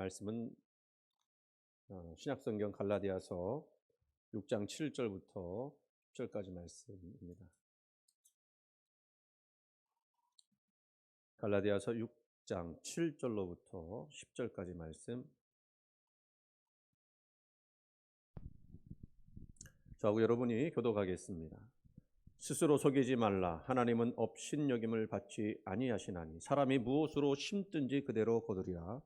말씀은 신약성경 갈라디아서 6장 7절부터 10절까지 말씀입니다. 갈라디아서 6장 7절로부터 10절까지 말씀. 저하고 여러분이 교독하겠습니다. 스스로 속이지 말라. 하나님은 업신여김을 받지 아니하시나니 사람이 무엇으로 심든지 그대로 거두리라.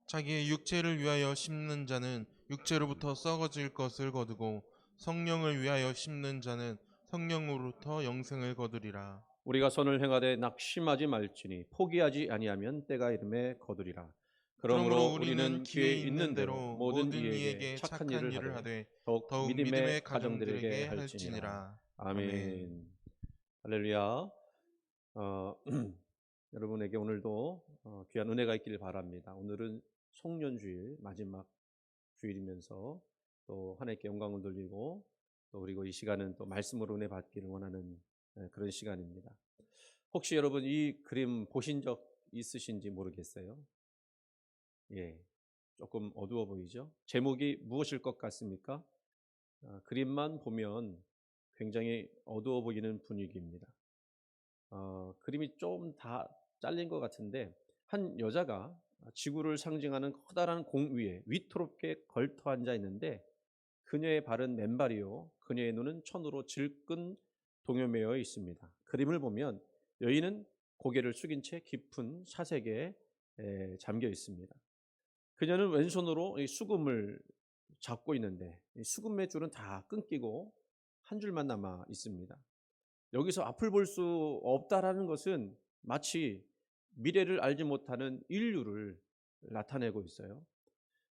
자기의 육체를 위하여 심는 자는 육체로부터 썩어질 것을 거두고 성령을 위하여 심는 자는 성령으로부터 영생을 거두리라. 우리가 선을 행하되 낙심하지 말지니 포기하지 아니하면 때가 이름에 거두리라. 그러므로 우리는 기회 있는 대로 모든 이에게 착한 일을 하되 더욱 믿음의 가정들에게 할지니라. 아멘. 할렐루야. 여러분에게 오늘도 귀한 은혜가 있기를 바랍니다. 오늘은 송년주일 마지막 주일이면서 또 하나님께 영광을 돌리고 또 그리고 이 시간은 또 말씀으로 은혜 받기를 원하는 그런 시간입니다. 혹시 여러분 이 그림 보신 적 있으신지 모르겠어요. 예, 조금 어두워 보이죠? 제목이 무엇일 것 같습니까? 그림만 보면 굉장히 어두워 보이는 분위기입니다. 그림이 좀 다 잘린 것 같은데 한 여자가 지구를 상징하는 커다란 공 위에 위태롭게 걸터 앉아 있는데 그녀의 발은 맨발이요 그녀의 눈은 천으로 질끈 동요매어 있습니다. 그림을 보면 여인은 고개를 숙인 채 깊은 사색에 잠겨 있습니다. 그녀는 왼손으로 이 수금을 잡고 있는데 이 수금의 줄은 다 끊기고 한 줄만 남아 있습니다. 여기서 앞을 볼 수 없다라는 것은 마치 미래를 알지 못하는 인류를 나타내고 있어요.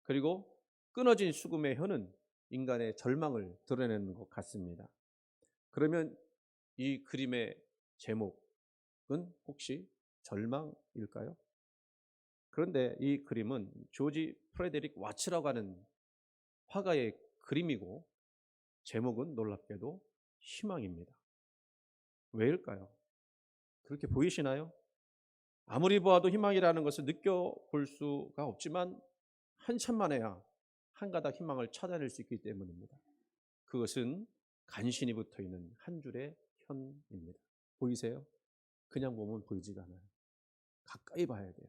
그리고 끊어진 수금의 혀는 인간의 절망을 드러내는 것 같습니다. 그러면 이 그림의 제목은 혹시 절망일까요? 그런데 이 그림은 조지 프레데릭 와츠라고 하는 화가의 그림이고 제목은 놀랍게도 희망입니다. 왜일까요? 그렇게 보이시나요? 아무리 보아도 희망이라는 것을 느껴볼 수가 없지만 한참 만에야 한 가닥 희망을 찾아낼 수 있기 때문입니다. 그것은 간신히 붙어있는 한 줄의 현입니다. 보이세요? 그냥 보면 보이지가 않아요. 가까이 봐야 돼요.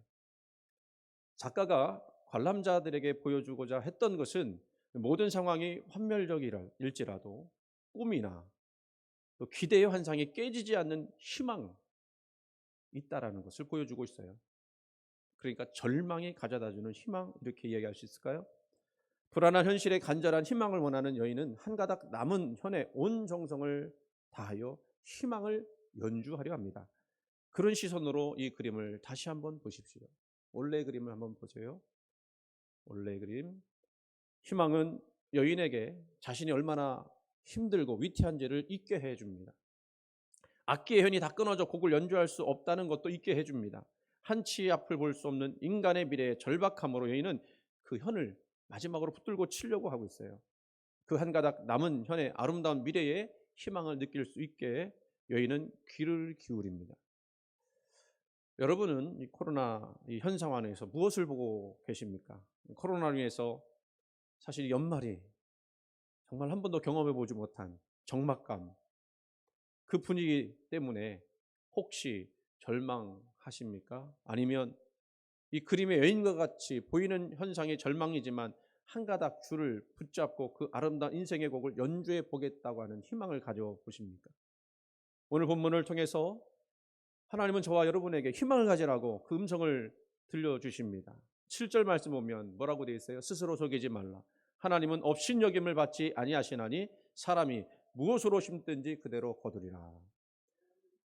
작가가 관람자들에게 보여주고자 했던 것은 모든 상황이 환멸적일지라도 꿈이나 또 기대의 환상이 깨지지 않는 희망이 있다라는 것을 보여주고 있어요. 그러니까 절망이 가져다주는 희망, 이렇게 이야기할 수 있을까요? 불안한 현실에 간절한 희망을 원하는 여인은 한 가닥 남은 현에 온 정성을 다하여 희망을 연주하려 합니다. 그런 시선으로 이 그림을 다시 한번 보십시오. 원래의 그림을 한번 보세요. 원래의 그림. 희망은 여인에게 자신이 얼마나 힘들고 위태한지를 잊게 해줍니다. 악기의 현이 다 끊어져 곡을 연주할 수 없다는 것도 잊게 해줍니다. 한치의 앞을 볼 수 없는 인간의 미래의 절박함으로 여인은 그 현을 마지막으로 붙들고 치려고 하고 있어요. 그 한 가닥 남은 현의 아름다운 미래의 희망을 느낄 수 있게 여인은 귀를 기울입니다. 여러분은 이 코로나 현 상황에서 무엇을 보고 계십니까? 코로나로 인해서 사실 연말이 정말 한 번도 경험해 보지 못한 적막감, 그 분위기 때문에 혹시 절망하십니까? 아니면 이 그림의 여인과 같이 보이는 현상이 절망이지만 한 가닥 줄을 붙잡고 그 아름다운 인생의 곡을 연주해 보겠다고 하는 희망을 가져보십니까? 오늘 본문을 통해서 하나님은 저와 여러분에게 희망을 가지라고 그 음성을 들려주십니다. 7절 말씀 보면 뭐라고 되어 있어요? 스스로 속이지 말라. 하나님은 업신여김을 받지 아니하시나니 사람이 무엇으로 심든지 그대로 거두리라.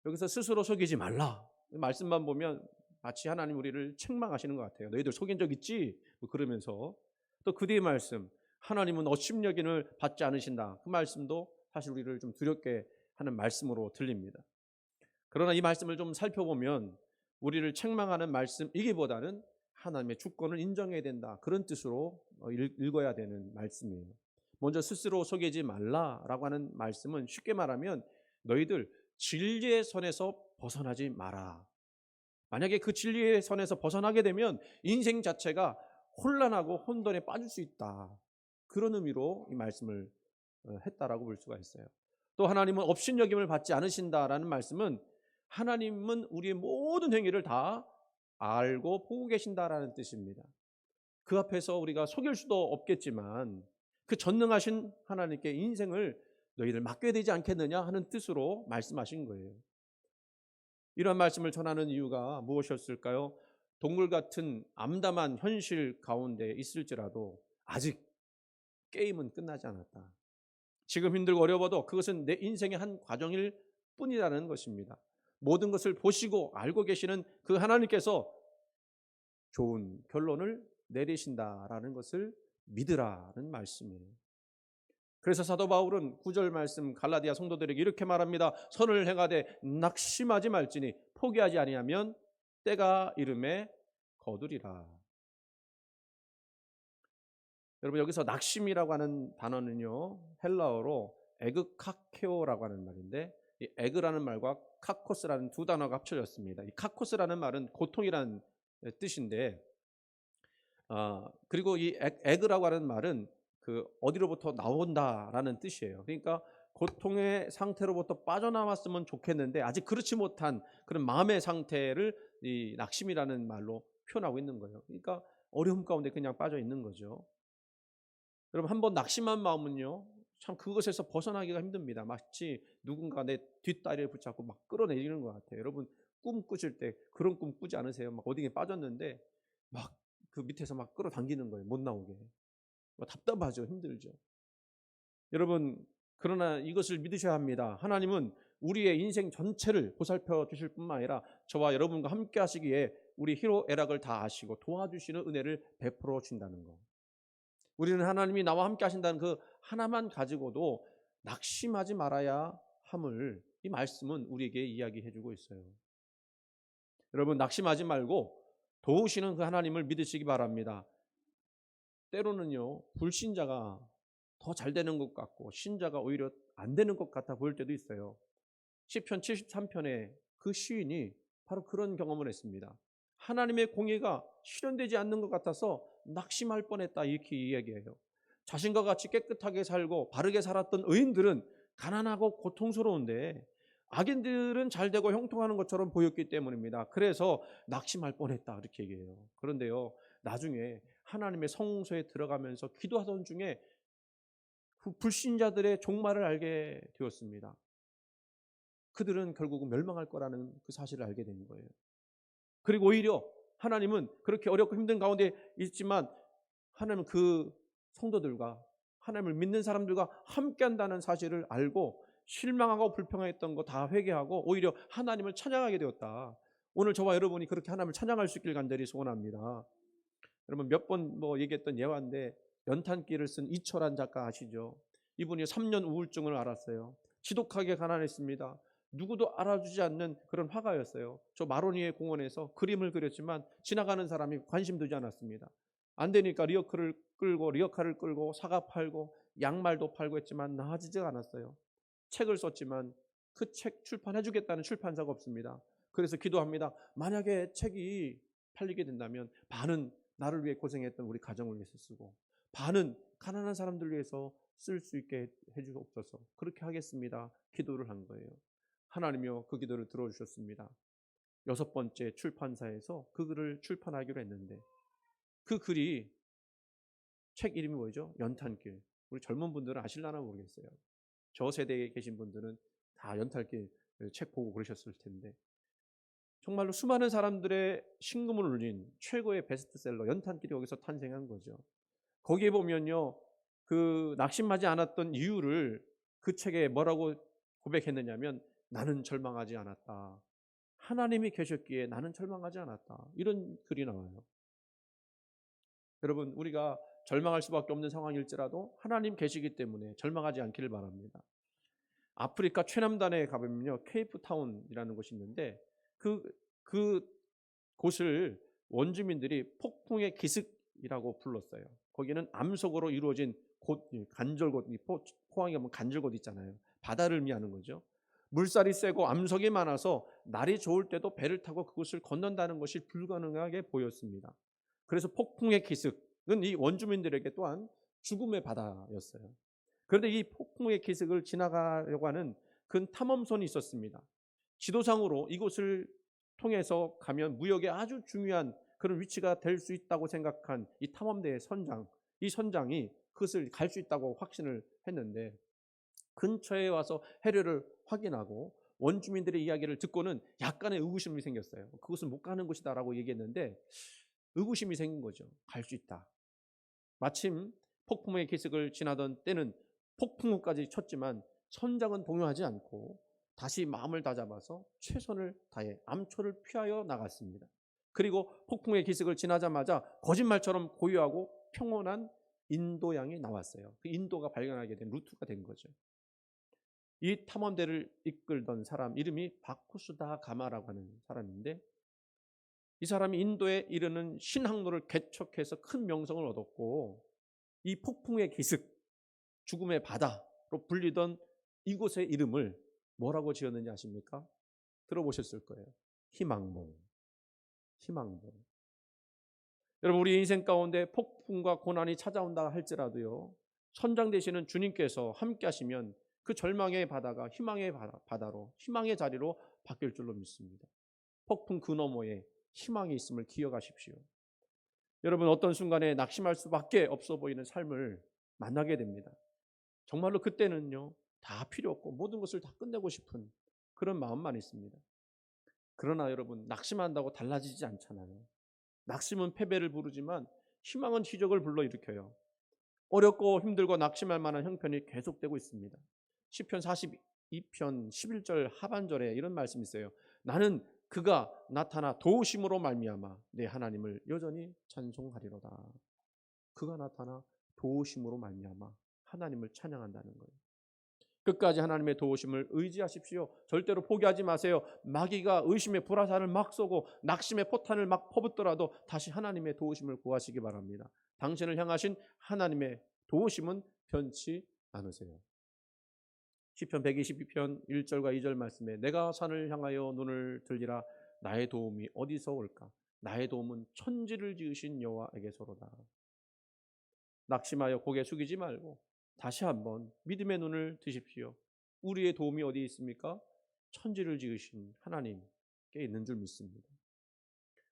여기서 스스로 속이지 말라 말씀만 보면 마치 하나님 우리를 책망하시는 것 같아요. 너희들 속인 적 있지? 뭐 그러면서 또 그 뒤의 말씀, 하나님은 업신여김을 받지 않으신다. 그 말씀도 사실 우리를 좀 두렵게 하는 말씀으로 들립니다. 그러나 이 말씀을 좀 살펴보면 우리를 책망하는 말씀이기보다는 하나님의 주권을 인정해야 된다, 그런 뜻으로 읽어야 되는 말씀이에요. 먼저 스스로 속이지 말라라고 하는 말씀은 쉽게 말하면 너희들 진리의 선에서 벗어나지 마라. 만약에 그 진리의 선에서 벗어나게 되면 인생 자체가 혼란하고 혼돈에 빠질 수 있다. 그런 의미로 이 말씀을 했다라고 볼 수가 있어요. 또 하나님은 업신여김을 받지 않으신다라는 말씀은 하나님은 우리의 모든 행위를 다 알고 보고 계신다라는 뜻입니다. 그 앞에서 우리가 속일 수도 없겠지만 그 전능하신 하나님께 인생을 너희를 맡겨야 되지 않겠느냐 하는 뜻으로 말씀하신 거예요. 이런 말씀을 전하는 이유가 무엇이었을까요? 동굴 같은 암담한 현실 가운데 있을지라도 아직 게임은 끝나지 않았다. 지금 힘들고 어려워도 그것은 내 인생의 한 과정일 뿐이라는 것입니다. 모든 것을 보시고 알고 계시는 그 하나님께서 좋은 결론을 내리신다라는 것을 믿으라는 말씀이에요. 그래서 사도 바울은 9절 말씀 갈라디아 성도들에게 이렇게 말합니다. 선을 행하되 낙심하지 말지니 포기하지 아니하면 때가 이름에 거두리라. 여러분 여기서 낙심이라고 하는 단어는요 헬라어로 에그카케오라고 하는 말인데 이 에그라는 말과 카코스라는 두 단어가 합쳐졌습니다. 이 카코스라는 말은 고통이라는 뜻인데 그리고 이 에그라고 하는 말은 그 어디로부터 나온다라는 뜻이에요. 그러니까 고통의 상태로부터 빠져나왔으면 좋겠는데 아직 그렇지 못한 그런 마음의 상태를 이 낙심이라는 말로 표현하고 있는 거예요. 그러니까 어려움 가운데 그냥 빠져 있는 거죠. 여러분 한번 낙심한 마음은요 참 그것에서 벗어나기가 힘듭니다. 마치 누군가 내 뒷다리를 붙잡고 막 끌어내리는 것 같아요. 여러분 꿈 꾸실 때 그런 꿈 꾸지 않으세요? 막 어디에 빠졌는데 막 그 밑에서 막 끌어당기는 거예요. 못 나오게. 답답하죠. 힘들죠. 여러분 그러나 이것을 믿으셔야 합니다. 하나님은 우리의 인생 전체를 보살펴 주실 뿐만 아니라 저와 여러분과 함께 하시기에 우리 희로애락을 다 아시고 도와주시는 은혜를 베풀어 주신다는 거. 우리는 하나님이 나와 함께 하신다는 그 하나만 가지고도 낙심하지 말아야 함을 이 말씀은 우리에게 이야기해 주고 있어요. 여러분 낙심하지 말고 도우시는 그 하나님을 믿으시기 바랍니다. 때로는요 불신자가 더 잘 되는 것 같고 신자가 오히려 안 되는 것 같아 보일 때도 있어요. 시편 73편에 그 시인이 바로 그런 경험을 했습니다. 하나님의 공의가 실현되지 않는 것 같아서 낙심할 뻔했다 이렇게 이야기해요. 자신과 같이 깨끗하게 살고 바르게 살았던 의인들은 가난하고 고통스러운데 악인들은 잘 되고 형통하는 것처럼 보였기 때문입니다. 그래서 낙심할 뻔했다 이렇게 얘기해요. 그런데요 나중에 하나님의 성소에 들어가면서 기도하던 중에 그 불신자들의 종말을 알게 되었습니다. 그들은 결국은 멸망할 거라는 그 사실을 알게 된 거예요. 그리고 오히려 하나님은 그렇게 어렵고 힘든 가운데 있지만 하나님은 그 성도들과 하나님을 믿는 사람들과 함께 한다는 사실을 알고 실망하고 불평했던 거 다 회개하고 오히려 하나님을 찬양하게 되었다. 오늘 저와 여러분이 그렇게 하나님을 찬양할 수 있길 간절히 소원합니다. 여러분 몇 번 얘기했던 예화인데 연탄기를 쓴 이철환 작가 아시죠? 이분이 3년 우울증을 앓았어요. 지독하게 가난했습니다. 누구도 알아주지 않는 그런 화가였어요. 저 마로니에 공원에서 그림을 그렸지만 지나가는 사람이 관심 두지 않았습니다. 안 되니까 리어카를 끌고 사과 팔고 양말도 팔고 했지만 나아지지 않았어요. 책을 썼지만 그 책 출판해 주겠다는 출판사가 없습니다. 그래서 기도합니다. 만약에 책이 팔리게 된다면 반은 나를 위해 고생했던 우리 가정을 위해서 쓰고 반은 가난한 사람들 위해서 쓸 수 있게 해주옵소서. 그렇게 하겠습니다. 기도를 한 거예요. 하나님이요 그 기도를 들어주셨습니다. 6번째 출판사에서 그 글을 출판하기로 했는데 그 글이 책 이름이 뭐죠? 연탄길. 우리 젊은 분들은 아실라나 모르겠어요. 저 세대에 계신 분들은 다 연탄길 책 보고 그러셨을 텐데 정말로 수많은 사람들의 심금을 울린 최고의 베스트셀러 연탄길이 여기서 탄생한 거죠. 거기에 보면요 그 낙심하지 않았던 이유를 그 책에 뭐라고 고백했느냐면 나는 절망하지 않았다. 하나님이 계셨기에 나는 절망하지 않았다. 이런 글이 나와요. 여러분 우리가 절망할 수밖에 없는 상황일지라도 하나님 계시기 때문에 절망하지 않기를 바랍니다. 아프리카 최남단에 가보면요 케이프타운이라는 곳이 있는데 그 곳을 원주민들이 폭풍의 기슭이라고 불렀어요. 거기는 암석으로 이루어진 간절곶, 포항에 가면 간절곶 있잖아요. 바다를 의미하는 거죠. 물살이 세고 암석이 많아서 날이 좋을 때도 배를 타고 그곳을 건넌다는 것이 불가능하게 보였습니다. 그래서 폭풍의 기슭, 이 원주민들에게 또한 죽음의 바다였어요. 그런데 이 폭풍의 기슭을 지나가려고 하는 큰 탐험선이 있었습니다. 지도상으로 이곳을 통해서 가면 무역에 아주 중요한 그런 위치가 될 수 있다고 생각한 이 탐험대의 선장, 이 선장이 그것을 갈 수 있다고 확신을 했는데, 근처에 와서 해류를 확인하고 원주민들의 이야기를 듣고는 약간의 의구심이 생겼어요. 그것은 못 가는 곳이다라고 얘기했는데 의구심이 생긴 거죠. 갈 수 있다. 마침 폭풍의 기슭을 지나던 때는 폭풍우까지 쳤지만 선장은 동요하지 않고 다시 마음을 다잡아서 최선을 다해 암초를 피하여 나갔습니다. 그리고 폭풍의 기슭을 지나자마자 거짓말처럼 고요하고 평온한 인도양이 나왔어요. 그 인도가 발견하게 된 루트가 된 거죠. 이 탐험대를 이끌던 사람 이름이 바쿠스다 가마라고 하는 사람인데, 이 사람이 인도에 이르는 신항로를 개척해서 큰 명성을 얻었고, 이 폭풍의 기슭, 죽음의 바다로 불리던 이곳의 이름을 뭐라고 지었는지 아십니까? 들어보셨을 거예요. 희망봉. 희망봉. 여러분, 우리 인생 가운데 폭풍과 고난이 찾아온다 할지라도요, 선장 되시는 주님께서 함께 하시면 그 절망의 바다가 희망의 바다로, 희망의 자리로 바뀔 줄로 믿습니다. 폭풍 그 너머에 희망이 있음을 기억하십시오. 여러분, 어떤 순간에 낙심할 수밖에 없어 보이는 삶을 만나게 됩니다. 정말로 그때는요, 다 필요 없고 모든 것을 다 끝내고 싶은 그런 마음만 있습니다. 그러나 여러분, 낙심한다고 달라지지 않잖아요. 낙심은 패배를 부르지만 희망은 기적을 불러일으켜요. 어렵고 힘들고 낙심할 만한 형편이 계속되고 있습니다. 시편 42편 11절 하반절에 이런 말씀이 있어요. 나는 그가 나타나 도우심으로 말미암아 내 하나님을 여전히 찬송하리로다. 그가 나타나 도우심으로 말미암아 하나님을 찬양한다는 거예요. 끝까지 하나님의 도우심을 의지하십시오. 절대로 포기하지 마세요. 마귀가 의심의 불화살을 막 쏘고 낙심의 포탄을 막 퍼붓더라도 다시 하나님의 도우심을 구하시기 바랍니다. 당신을 향하신 하나님의 도우심은 변치 않으세요. 시편 122편 1절과 2절 말씀에 내가 산을 향하여 눈을 들리라 나의 도움이 어디서 올까? 나의 도움은 천지를 지으신 여호와에게서로다. 낙심하여 고개 숙이지 말고 다시 한번 믿음의 눈을 드십시오. 우리의 도움이 어디 있습니까? 천지를 지으신 하나님께 있는 줄 믿습니다.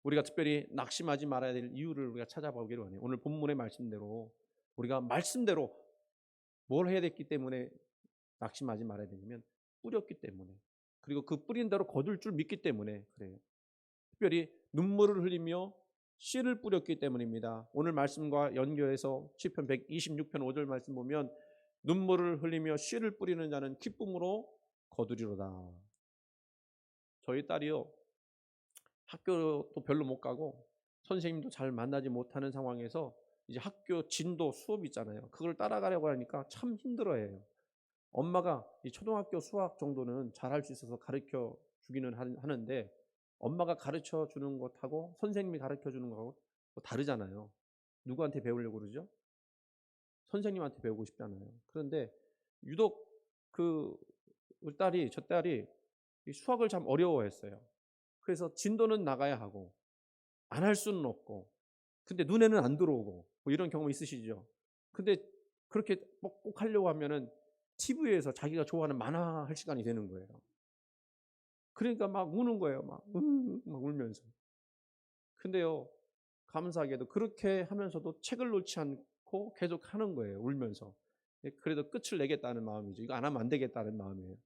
우리가 특별히 낙심하지 말아야 될 이유를 우리가 찾아보기로 하네요. 오늘 본문의 말씀대로 우리가 말씀대로 뭘 해야 됐기 때문에 낙심하지 말아야 되냐면 뿌렸기 때문에, 그리고 그 뿌린 대로 거둘 줄 믿기 때문에 그래요. 특별히 눈물을 흘리며 씨를 뿌렸기 때문입니다. 오늘 말씀과 연결해서 시편 126편 5절 말씀 보면 눈물을 흘리며 씨를 뿌리는 자는 기쁨으로 거두리로다. 저희 딸이요, 학교도 별로 못 가고 선생님도 잘 만나지 못하는 상황에서 이제 학교 진도 수업 있잖아요. 그걸 따라가려고 하니까 참 힘들어해요. 엄마가 이 초등학교 수학 정도는 잘할 수 있어서 가르쳐 주기는 하는데 엄마가 가르쳐 주는 것하고 선생님이 가르쳐 주는 것하고 다르잖아요. 누구한테 배우려고 그러죠? 선생님한테 배우고 싶잖아요. 그런데 유독 우리 딸이, 저 딸이 이 수학을 참 어려워했어요. 그래서 진도는 나가야 하고 안 할 수는 없고, 근데 눈에는 안 들어오고 뭐 이런 경험 있으시죠? 근데 그렇게 꼭 하려고 하면은 TV에서 자기가 좋아하는 만화 할 시간이 되는 거예요. 그러니까 막 우는 거예요. 막 울면서. 근데요, 감사하게도 그렇게 하면서도 책을 놓지 않고 계속 하는 거예요. 울면서. 그래도 끝을 내겠다는 마음이죠. 이거 안 하면 안 되겠다는 마음이에요.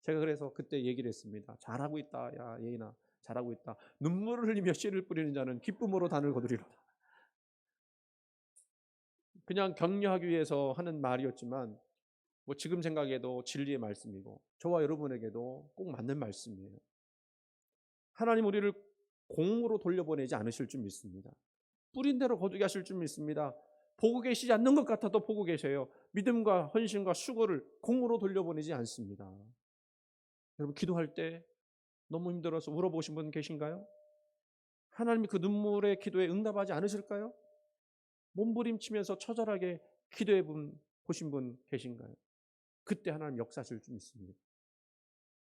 제가 그래서 그때 얘기를 했습니다. 잘하고 있다. 야, 예인아. 잘하고 있다. 눈물을 흘리며 씨를 뿌리는 자는 기쁨으로 단을 거두리로다. 그냥 격려하기 위해서 하는 말이었지만 뭐 지금 생각해도 진리의 말씀이고 저와 여러분에게도 꼭 맞는 말씀이에요. 하나님 우리를 공으로 돌려보내지 않으실 줄 믿습니다. 뿌린 대로 거두게 하실 줄 믿습니다. 보고 계시지 않는 것 같아도 보고 계세요. 믿음과 헌신과 수고를 공으로 돌려보내지 않습니다. 여러분, 기도할 때 너무 힘들어서 울어보신 분 계신가요? 하나님이 그 눈물의 기도에 응답하지 않으실까요? 몸부림치면서 처절하게 기도해 보신 분 계신가요? 그때 하나님 역사하실 줄 믿습니다.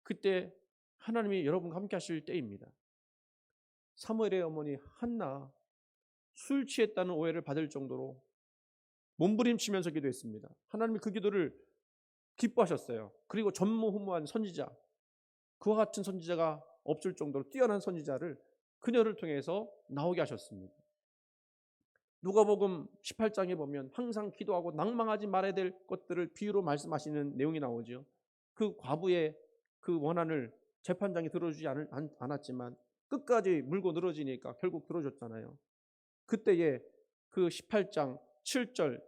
그때 하나님이 여러분과 함께 하실 때입니다. 사무엘의 어머니 한나, 술 취했다는 오해를 받을 정도로 몸부림치면서 기도했습니다. 하나님이 그 기도를 기뻐하셨어요. 그리고 전무후무한 선지자, 그와 같은 선지자가 없을 정도로 뛰어난 선지자를 그녀를 통해서 나오게 하셨습니다. 누가복음 18장에 보면 항상 기도하고 낭망하지 말아야 될 것들을 비유로 말씀하시는 내용이 나오죠. 그 과부의 그 원한을 재판장이 들어주지 않았지만 끝까지 물고 늘어지니까 결국 들어줬잖아요. 그때에 그 18장 7절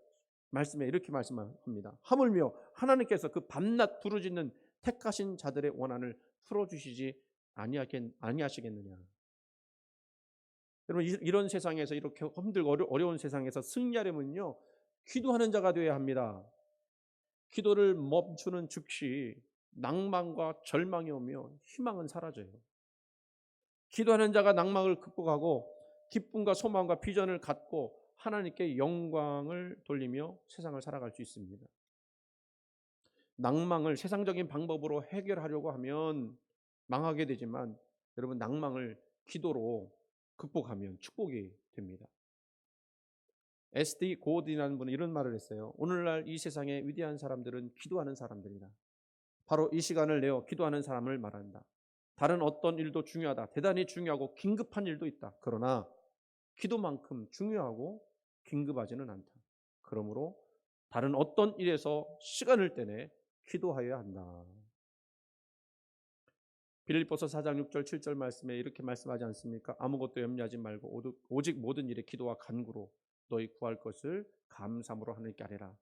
말씀에 이렇게 말씀합니다. 하물며 하나님께서 그 밤낮 부르짖는 택하신 자들의 원한을 풀어주시지 아니하시겠느냐. 여러분, 이런 세상에서, 이렇게 힘들고 어려운 세상에서 승리하려면요, 기도하는 자가 되어야 합니다. 기도를 멈추는 즉시 낭만과 절망이 오며 희망은 사라져요. 기도하는 자가 낭망을 극복하고 기쁨과 소망과 비전을 갖고 하나님께 영광을 돌리며 세상을 살아갈 수 있습니다. 낭망을 세상적인 방법으로 해결하려고 하면 망하게 되지만, 여러분, 낭망을 기도로 극복하면 축복이 됩니다. SD 고든이라는 분은 이런 말을 했어요. 오늘날 이 세상의 위대한 사람들은 기도하는 사람들이다. 바로 이 시간을 내어 기도하는 사람을 말한다. 다른 어떤 일도 중요하다. 대단히 중요하고 긴급한 일도 있다. 그러나 기도만큼 중요하고 긴급하지는 않다. 그러므로 다른 어떤 일에서 시간을 떼내 기도하여야 한다. 빌립보서 4장 6절 7절 말씀에 이렇게 말씀하지 않습니까? 아무것도 염려하지 말고 오직 모든 일에 기도와 간구로 너희 구할 것을 감사함으로 하나님께 아뢰라.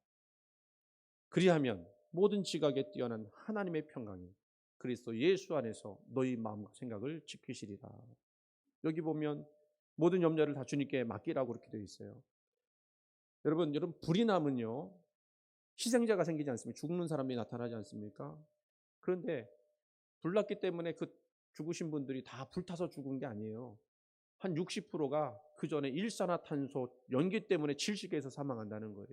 그리하면 모든 지각에 뛰어난 하나님의 평강이 그리스도 예수 안에서 너희 마음과 생각을 지키시리라. 여기 보면 모든 염려를 다 주님께 맡기라고 그렇게 되어 있어요. 여러분 불이 나면요, 희생자가 생기지 않습니까? 죽는 사람이 나타나지 않습니까? 그런데 불났기 때문에 그 죽으신 분들이 다 불타서 죽은 게 아니에요. 한 60%가 그 전에 일산화탄소 연기 때문에 질식해서 사망한다는 거예요.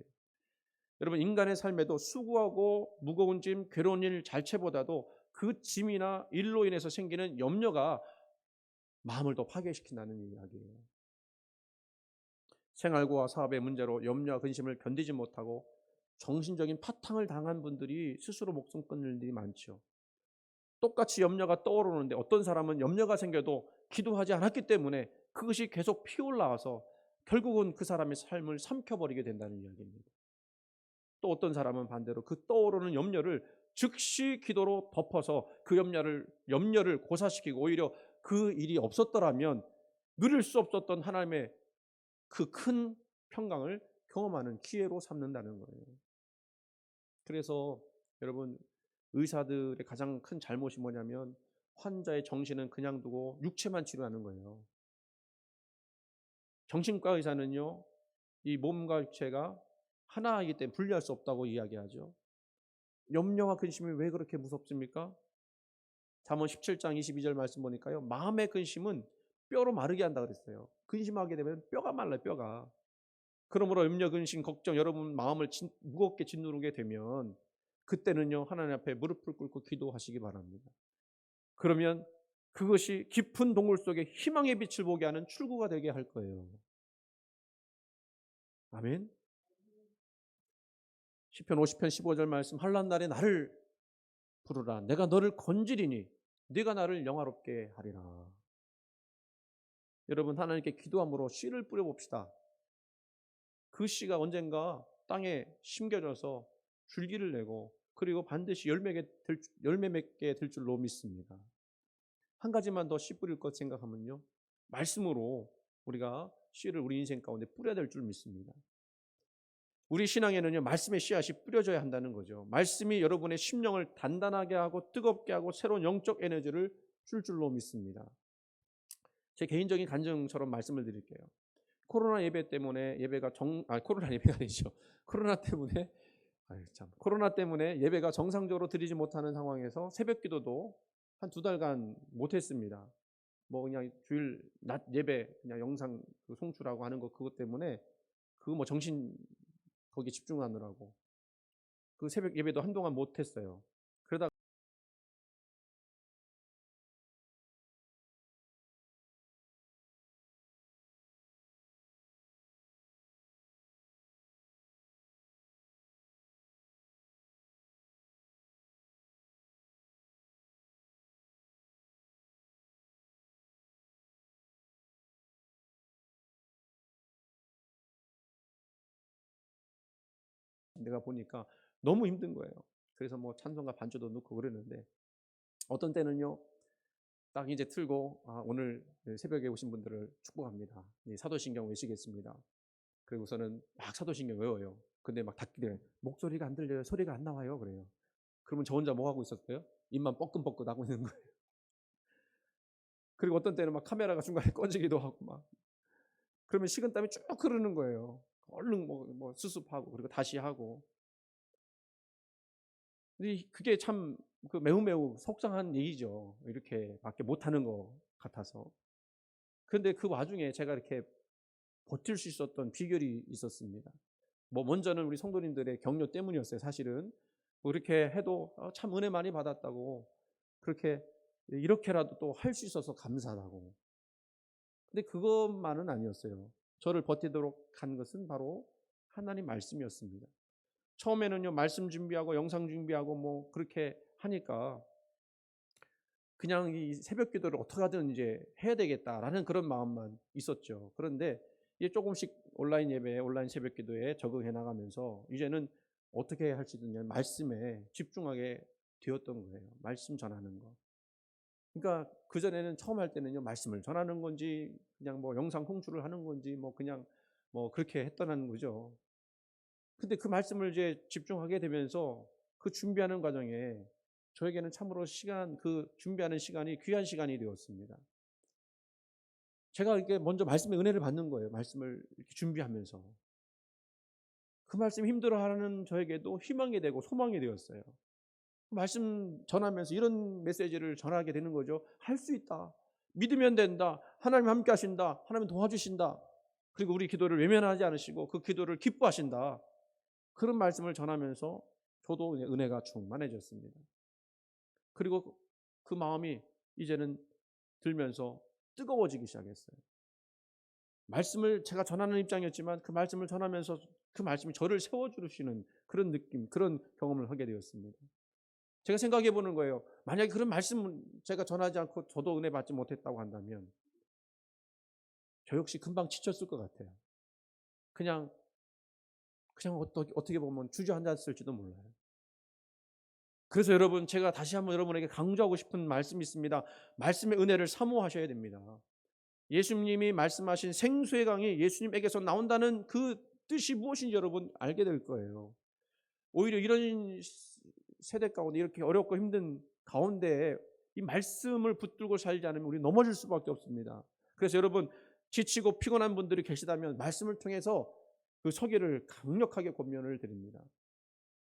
여러분, 인간의 삶에도 수고하고 무거운 짐, 괴로운 일, 잘체보다도 그 짐이나 일로 인해서 생기는 염려가 마음을 더 파괴시킨다는 이야기예요. 생활과 사업의 문제로 염려와 근심을 견디지 못하고 정신적인 파탕을 당한 분들이 스스로 목숨 끊는 일이 많죠. 똑같이 염려가 떠오르는데 어떤 사람은 염려가 생겨도 기도하지 않았기 때문에 그것이 계속 피올라와서 결국은 그 사람의 삶을 삼켜버리게 된다는 이야기입니다. 또 어떤 사람은 반대로 그 떠오르는 염려를 즉시 기도로 덮어서 그 염려를 고사시키고 오히려 그 일이 없었더라면 누릴 수 없었던 하나님의 그 큰 평강을 경험하는 기회로 삼는다는 거예요. 그래서 여러분, 의사들의 가장 큰 잘못이 뭐냐면 환자의 정신은 그냥 두고 육체만 치료하는 거예요. 정신과 의사는요, 이 몸과 육체가 하나이기 때문에 분리할 수 없다고 이야기하죠. 염려와 근심이 왜 그렇게 무섭습니까? 잠언 17장 22절 말씀 보니까요, 마음의 근심은 뼈로 마르게 한다 그랬어요. 근심하게 되면 뼈가 말라요, 뼈가. 그러므로 염려, 근심, 걱정, 여러분 마음을 무겁게 짓누르게 되면 그때는요, 하나님 앞에 무릎을 꿇고 기도하시기 바랍니다. 그러면 그것이 깊은 동굴 속에 희망의 빛을 보게 하는 출구가 되게 할 거예요. 아멘. 시편 50편 15절 말씀, 환난 날에 나를 부르라. 내가 너를 건지리니 네가 나를 영화롭게 하리라. 여러분, 하나님께 기도함으로 씨를 뿌려봅시다. 그 씨가 언젠가 땅에 심겨져서 줄기를 내고 그리고 반드시 열매 맺게 될 줄로 믿습니다. 한 가지만 더 씨 뿌릴 것 생각하면요, 말씀으로 우리가 씨를 우리 인생 가운데 뿌려야 될 줄 믿습니다. 우리 신앙에는요, 말씀의 씨앗이 뿌려져야 한다는 거죠. 말씀이 여러분의 심령을 단단하게 하고 뜨겁게 하고 새로운 영적 에너지를 줄 줄로 믿습니다. 제 개인적인 간증처럼 말씀을 드릴게요. 코로나 예배 때문에 코로나 예배가 아니죠. 코로나 때문에 예배가 정상적으로 드리지 못하는 상황에서 새벽 기도도 한 2달간 못했습니다. 그냥 주일 낮 예배 그냥 영상 송출하고 하는 거, 그것 때문에 정신 거기에 집중하느라고 그 새벽 예배도 한동안 못했어요. 그러다 내가 보니까 너무 힘든 거예요. 그래서 뭐 찬송가 반주도 넣고 그러는데 어떤 때는요 딱 이제 틀고 오늘 새벽에 오신 분들을 축복합니다. 사도신경 외시겠습니다. 그리고서는 막 사도신경 외워요. 근데 막 닫기를 목소리가 안 들려요. 소리가 안 나와요. 그래요. 그러면 저 혼자 뭐 하고 있었어요? 입만 뻐끔뻐끔 하고 있는 거예요. 그리고 어떤 때는 막 카메라가 중간에 꺼지기도 하고 막 그러면 식은땀이 쭉 흐르는 거예요. 얼른 뭐 수습하고 그리고 다시 하고. 근데 그게 참 매우 속상한 얘기죠. 이렇게밖에 못하는 것 같아서. 그런데 그 와중에 제가 이렇게 버틸 수 있었던 비결이 있었습니다. 뭐 먼저는 우리 성도님들의 격려 때문이었어요. 사실은 뭐 이렇게 해도 참 은혜 많이 받았다고 그렇게 이렇게라도 또 할 수 있어서 감사하다고. 근데 그것만은 아니었어요. 저를 버티도록 한 것은 바로 하나님 말씀이었습니다. 처음에는요 말씀 준비하고 영상 준비하고 뭐 그렇게 하니까 그냥 이 새벽 기도를 어떻게 하든 이제 해야 되겠다라는 그런 마음만 있었죠. 그런데 이제 조금씩 온라인 예배, 온라인 새벽 기도에 적응해 나가면서 이제는 어떻게 할 수 있느냐 말씀에 집중하게 되었던 거예요. 말씀 전하는 거. 그러니까 그전에는 처음 할 때는요 말씀을 전하는 건지 그냥 뭐 영상 홍주를 하는 건지 뭐 그냥 뭐 그렇게 했다는 거죠. 근데 그 말씀을 이제 집중하게 되면서 그 준비하는 과정에 저에게는 참으로 그 준비하는 시간이 귀한 시간이 되었습니다. 제가 이렇게 먼저 말씀의 은혜를 받는 거예요. 말씀을 이렇게 준비하면서. 그 말씀 힘들어하는 저에게도 희망이 되고 소망이 되었어요. 말씀 전하면서 이런 메시지를 전하게 되는 거죠. 할 수 있다. 믿으면 된다. 하나님 함께 하신다. 하나님 도와주신다. 그리고 우리 기도를 외면하지 않으시고 그 기도를 기뻐하신다. 그런 말씀을 전하면서 저도 은혜가 충만해졌습니다. 그리고 그 마음이 이제는 들면서 뜨거워지기 시작했어요. 말씀을 제가 전하는 입장이었지만 그 말씀을 전하면서 그 말씀이 저를 세워주시는 그런 느낌, 그런 경험을 하게 되었습니다. 제가 생각해 보는 거예요. 만약에 그런 말씀을 제가 전하지 않고 저도 은혜 받지 못했다고 한다면 저 역시 금방 지쳤을 것 같아요. 그냥 어떻게 보면 주저앉았을지도 몰라요. 그래서 여러분 제가 다시 한번 여러분에게 강조하고 싶은 말씀이 있습니다. 말씀의 은혜를 사모하셔야 됩니다. 예수님이 말씀하신 생수의 강이 예수님에게서 나온다는 그 뜻이 무엇인지 여러분 알게 될 거예요. 오히려 이런 세대 가운데 이렇게 어렵고 힘든 가운데 이 말씀을 붙들고 살지 않으면 우리 넘어질 수밖에 없습니다. 그래서 여러분 지치고 피곤한 분들이 계시다면 말씀을 통해서 그 서기를 강력하게 권면을 드립니다.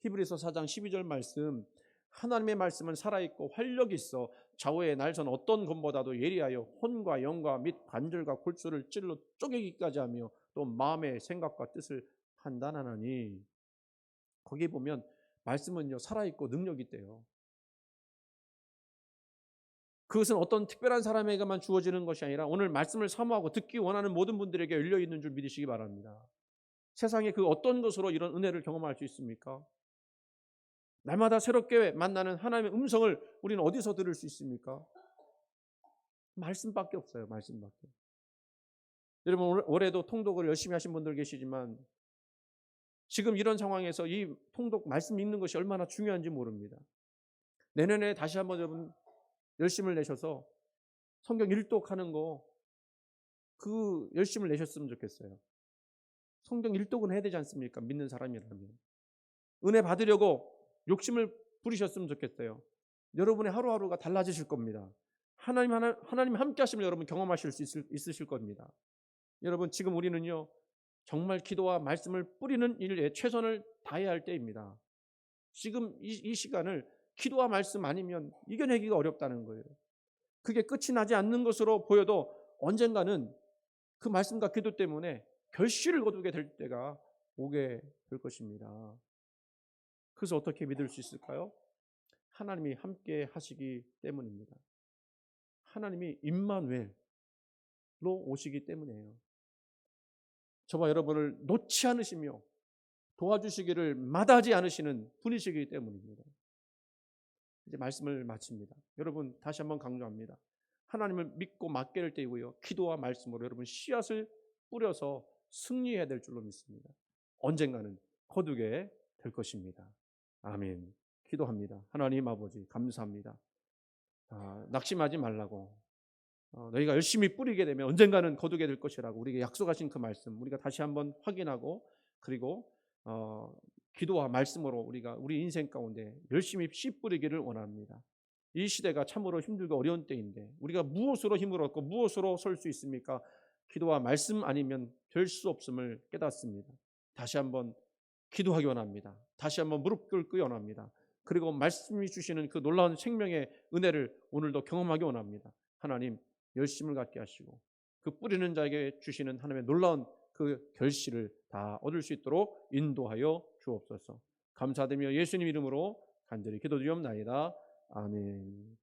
히브리서 4장 12절 말씀 하나님의 말씀은 살아있고 활력이 있어 좌우의 날선 어떤 검보다도 예리하여 혼과 영과 및 관절과 골수를 찔러 쪼개기까지 하며 또 마음의 생각과 뜻을 판단하나니 거기 보면 말씀은요 살아있고 능력이 있대요. 그것은 어떤 특별한 사람에게만 주어지는 것이 아니라 오늘 말씀을 사모하고 듣기 원하는 모든 분들에게 열려있는 줄 믿으시기 바랍니다. 세상에 그 어떤 것으로 이런 은혜를 경험할 수 있습니까? 날마다 새롭게 만나는 하나님의 음성을 우리는 어디서 들을 수 있습니까? 말씀밖에 없어요. 말씀밖에. 여러분 올해도 통독을 열심히 하신 분들 계시지만 지금 이런 상황에서 이 통독 말씀 읽는 것이 얼마나 중요한지 모릅니다. 내년에 다시 한번 여러분 열심을 내셔서 성경 일독하는 거 그 열심을 내셨으면 좋겠어요. 성경 일독은 해야 되지 않습니까? 믿는 사람이라면. 은혜 받으려고 욕심을 부리셨으면 좋겠어요. 여러분의 하루하루가 달라지실 겁니다. 하나님 함께 하시면 여러분 경험하실 수 있으실 겁니다. 여러분 지금 우리는요 정말 기도와 말씀을 뿌리는 일에 최선을 다해야 할 때입니다. 지금 이 시간을 기도와 말씀 아니면 이겨내기가 어렵다는 거예요. 그게 끝이 나지 않는 것으로 보여도 언젠가는 그 말씀과 기도 때문에 결실을 거두게 될 때가 오게 될 것입니다. 그래서 어떻게 믿을 수 있을까요? 하나님이 함께 하시기 때문입니다. 하나님이 임마누엘로 오시기 때문이에요. 저와 여러분을 놓지 않으시며 도와주시기를 마다하지 않으시는 분이시기 때문입니다. 이제 말씀을 마칩니다. 여러분 다시 한번 강조합니다. 하나님을 믿고 맡길 때이고요. 기도와 말씀으로 여러분 씨앗을 뿌려서 승리해야 될 줄로 믿습니다. 언젠가는 거두게 될 것입니다. 아멘. 기도합니다. 하나님 아버지 감사합니다. 낙심하지 말라고, 너희가 열심히 뿌리게 되면 언젠가는 거두게 될 것이라고 우리에게 약속하신 그 말씀 우리가 다시 한번 확인하고, 그리고 기도와 말씀으로 우리가 우리 인생 가운데 열심히 씨 뿌리기를 원합니다. 이 시대가 참으로 힘들고 어려운 때인데 우리가 무엇으로 힘을 얻고 무엇으로 설 수 있습니까? 기도와 말씀 아니면 될 수 없음을 깨닫습니다. 다시 한번 기도하기 원합니다. 다시 한번 무릎 꿇기 원합니다. 그리고 말씀이 주시는 그 놀라운 생명의 은혜를 오늘도 경험하기 원합니다. 하나님 열심을 갖게 하시고 그 뿌리는 자에게 주시는 하나님의 놀라운 그 결실을 다 얻을 수 있도록 인도하여 주옵소서. 감사드리며 예수님 이름으로 간절히 기도드리옵나이다. 아멘.